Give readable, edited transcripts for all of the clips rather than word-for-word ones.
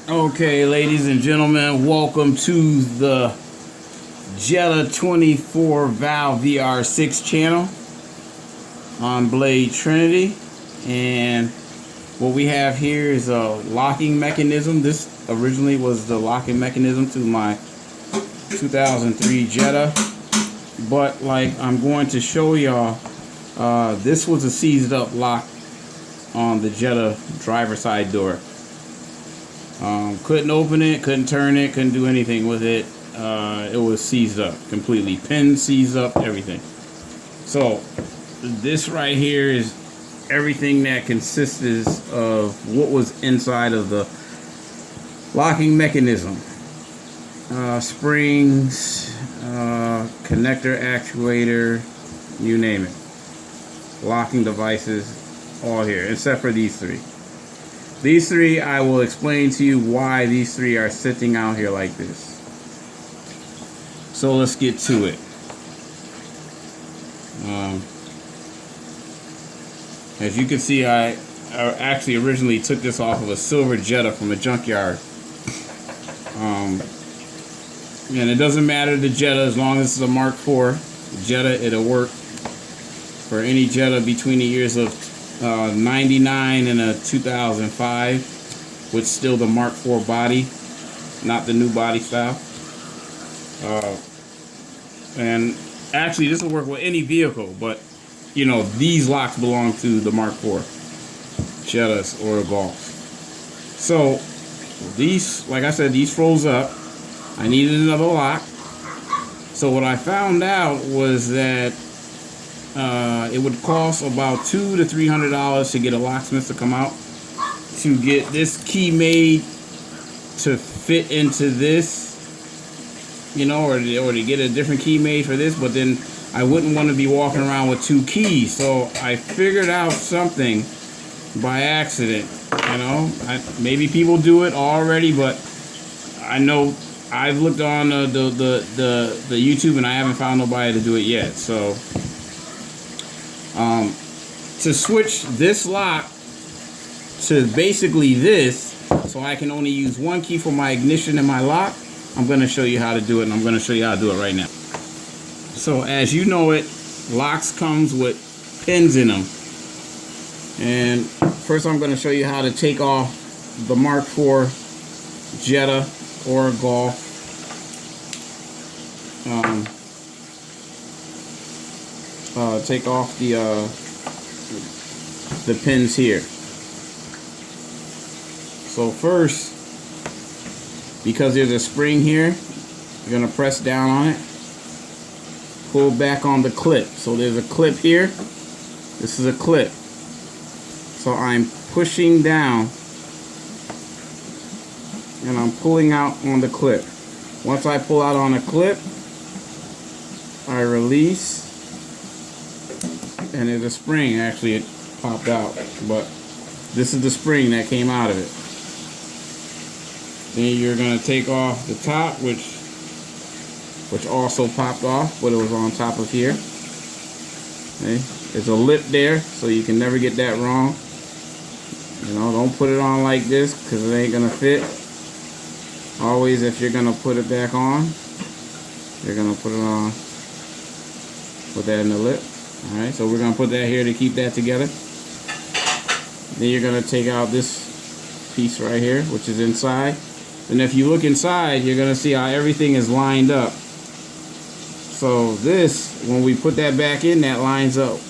Okay, ladies and gentlemen, welcome to the Jetta 24valve vr6 channel on Blade Trinity. And what we have here is a locking mechanism. This originally was the locking mechanism to my 2003 Jetta, but like I'm going to show y'all, this was a seized up lock on the Jetta driver side door. Couldn't open it, couldn't turn it, couldn't do anything with it. It was seized up completely, pins seized up, everything. So this right here is everything that consisted of what was inside of the locking mechanism. Springs, connector, actuator, you name it. Locking devices, all here, except for these three. These three, I will explain to you why these three are sitting out here like this. So let's get to it. As you can see, I actually originally took this off of a silver Jetta from a junkyard. And it doesn't matter the Jetta, as long as it's a Mark IV Jetta, it'll work for any Jetta between the years of 99 and a 2005, with still the Mark IV body, not the new body style. And actually this will work with any vehicle, but you know, these locks belong to the Mark IV Jettas or Golfs. So these, like I said, these froze up. I needed another lock. So what I found out was that it would cost about $200 to $300 to get a locksmith to come out to get this key made to fit into this, you know, or to get a different key made for this. But then I wouldn't want to be walking around with two keys, so I figured out something by accident. You know, maybe people do it already, but I know I've looked on the YouTube and I haven't found nobody to do it yet. So to switch this lock to basically this, so I can only use one key for my ignition and my lock, I'm going to show you how to do it, and I'm going to show you how to do it right now. So as you know it, locks comes with pins in them. And first I'm going to show you how to take off the Mark IV Jetta or Golf. Take off the pins here. So first, because there's a spring here, you're gonna press down on it, pull back on the clip. So there's a clip here, this is a clip. So I'm pushing down and I'm pulling out on the clip. Once I pull out on a clip, I release, and there's a spring. Actually it popped out, but this is the spring that came out of it. Then you're going to take off the top, which also popped off, but it was on top of here. Okay. There's a lip there, so you can never get that wrong. You know, don't put it on like this, because it ain't going to fit. Always, if you're going to put it back on, you're going to put it on, put that in the lip. Alright, so we're going to put that here to keep that together. Then you're going to take out this piece right here, which is inside. And if you look inside, you're going to see how everything is lined up. So this, when we put that back in, that lines up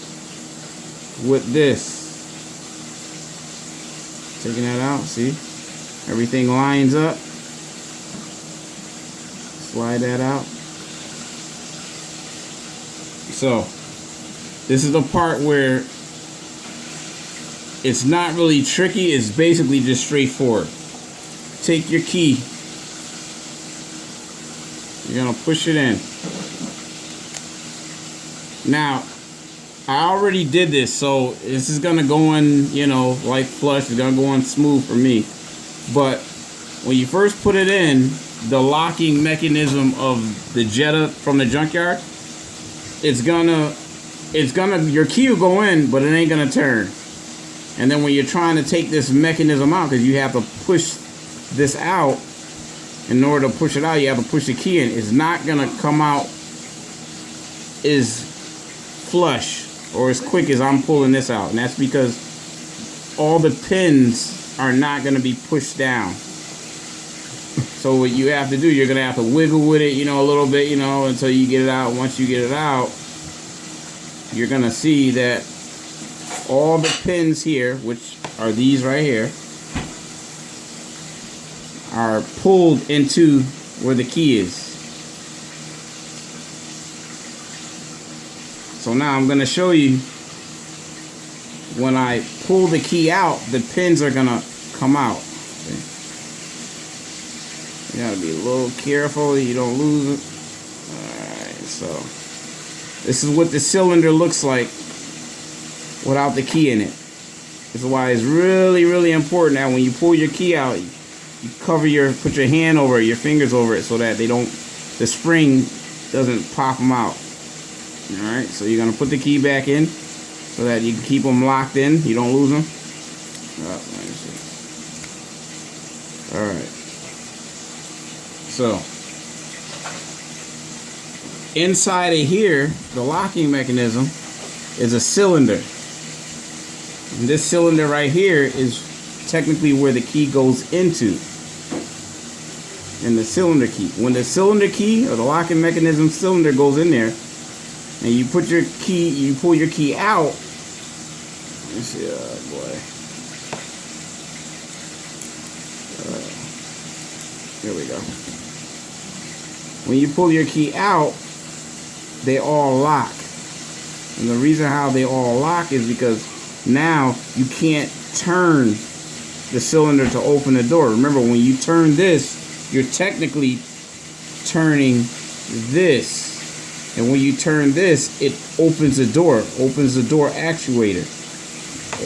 with this. Taking that out, see? Everything lines up. Slide that out. So this is the part where it's not really tricky, it's basically just straightforward. Take your key, you're gonna push it in. Now I already did this, so this is gonna go in, you know, like flush. It's gonna go in smooth for me. But when you first put it in, the locking mechanism of the Jetta from the junkyard, your key will go in, but it ain't gonna turn. And then when you're trying to take this mechanism out, because you have to push this out, in order to push it out, you have to push the key in. It's not gonna come out as flush or as quick as I'm pulling this out, and that's because all the pins are not gonna be pushed down. So what you have to do, you're gonna have to wiggle with it, you know, a little bit, you know, until you get it out. Once you get it out, you're gonna see that all the pins here, which are these right here, are pulled into where the key is. So now I'm going to show you when I pull the key out, the pins are going to come out. Okay. You got to be a little careful you don't lose it. Alright, so this is what the cylinder looks like without the key in it. This is why it's really, really important that when you pull your key out, you put your hand over it, your fingers over it, so that the spring doesn't pop them out. Alright, so you're going to put the key back in so that you can keep them locked in, you don't lose them. Alright, so inside of here, the locking mechanism is a cylinder. And this cylinder right here is technically where the key goes into, and the cylinder key. When the cylinder key or the locking mechanism cylinder goes in there, and you put your key, you pull your key out. Let me see, here we go. When you pull your key out, they all lock, and the reason how they all lock is because now you can't turn the cylinder to open the door. Remember, when you turn this, you're technically turning this, and when you turn this, it opens the door actuator,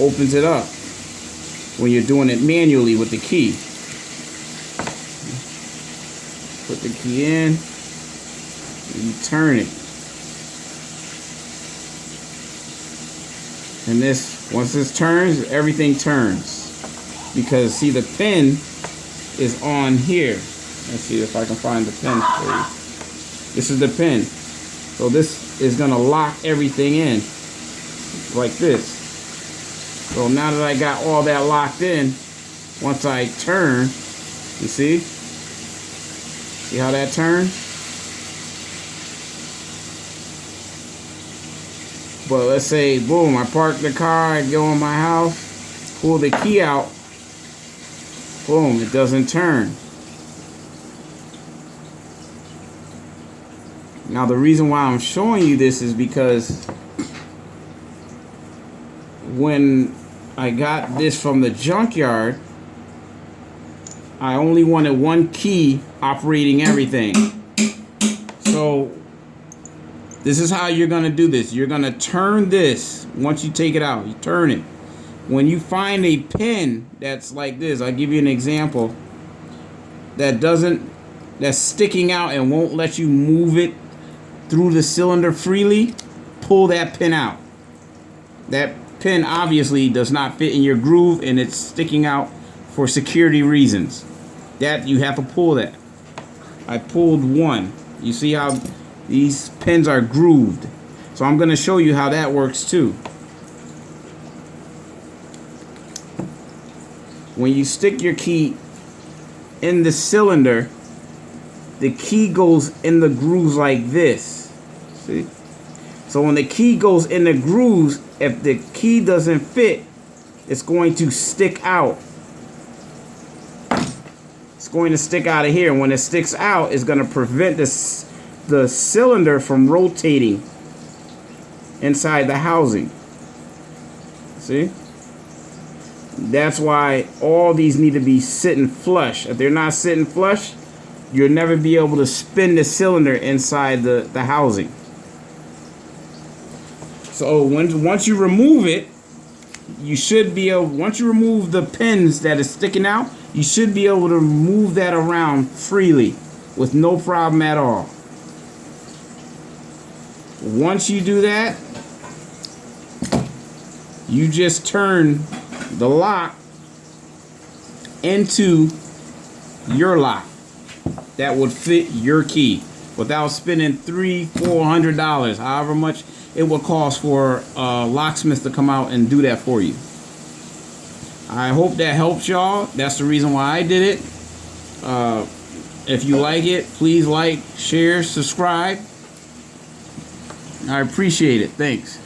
opens it up when you're doing it manually with the key. Put the key in and you turn it, and once this turns, everything turns. Because see, the pin is on here. Let's see if I can find the pin for you. This is the pin. So this is gonna lock everything in like this. So now that I got all that locked in, once I turn, you see how that turns? But let's say, boom, I park the car, I go in my house, pull the key out, boom, it doesn't turn. Now the reason why I'm showing you this is because when I got this from the junkyard, I only wanted one key operating everything. So this is how you're going to do this. You're going to turn this. Once you take it out, you turn it. When you find a pin that's like this, I'll give you an example, that's sticking out and won't let you move it through the cylinder freely, pull that pin out. That pin obviously does not fit in your groove and it's sticking out for security reasons. That you have to pull that. I pulled one. You see how these pins are grooved. So I'm going to show you how that works too. When you stick your key in the cylinder, the key goes in the grooves like this. See? So when the key goes in the grooves, if the key doesn't fit, it's going to stick out. It's going to stick out of here. And when it sticks out, it's going to prevent the cylinder from rotating inside the housing. See? That's why all these need to be sitting flush. If they're not sitting flush, you'll never be able to spin the cylinder inside the housing. So once you remove it, you should be able, once you remove the pins that is sticking out, you should be able to move that around freely with no problem at all. Once you do that, you just turn the lock into your lock that would fit your key without spending $300-400, however much it would cost for a locksmith to come out and do that for you. I hope that helps y'all. That's the reason why I did it. If you like it, please like, share, subscribe. I appreciate it. Thanks.